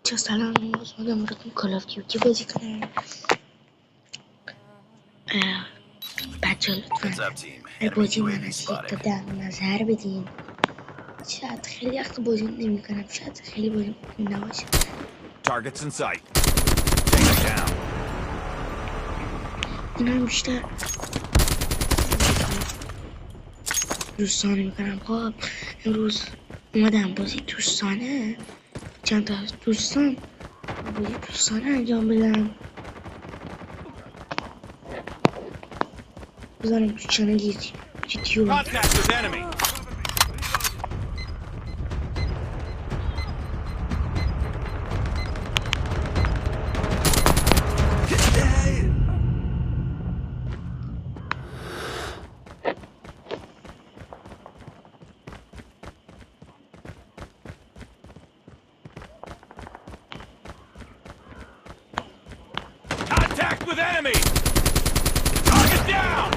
بچه سلام، اومدم براتون کال آف دیوتی بازی کنم. بچه لطفا هر بازی من از 1 تا 10 نظر بدین. شاید خیلی وقت بازی نمی کنم، شاید خیلی بازی نباشه. Targets in sight. Take it down. این هم بیشتر دوستانه میکنم. خب امروز اومدم بازی دوستانه، چند تا از دوستان بازی دوستانه انجام بدم. بذارم تو چنل یوتیوب. Contact with enemy. Contact with enemy. Target down.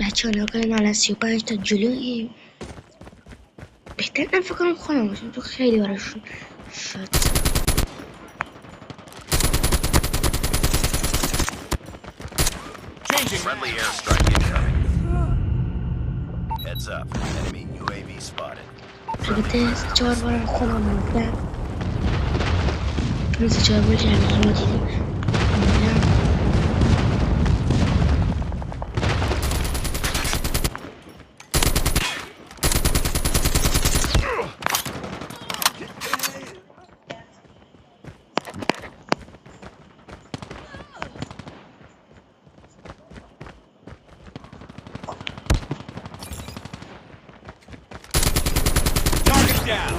بچه ها نگاه کنیم الان 35 تا جلوییم. بهتر من فکر کنم خودم باشم، تو خیلی براشون شد. Changing. Friendly airstrike incoming. Heads up. Enemy UAV spotted. البته 4 بارم خودم بودم، این 4 بار جمعی رو دیدیم. Target down.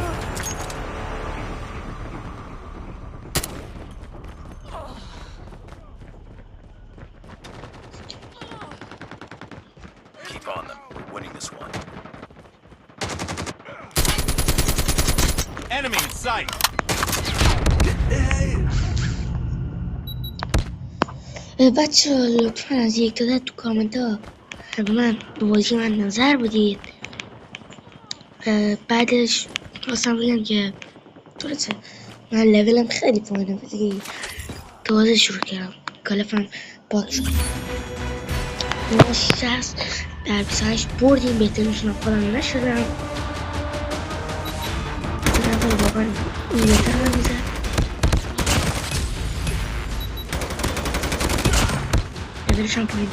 Keep on them. We're winning this one. Enemy in sight. بچه ها لطفا از 1 تا 10 تو کامنت ها به من به بازی من نظر بدید. بعدش خواستم بگم که درسته من لولم خیلی پایینه، دیگه تازه شروع کردم، کالفم پاک شد. ما 60 در 28 بردیم، بهترینشون خودم نشدم. واقعا این بهتر من میزد. لولشم پایین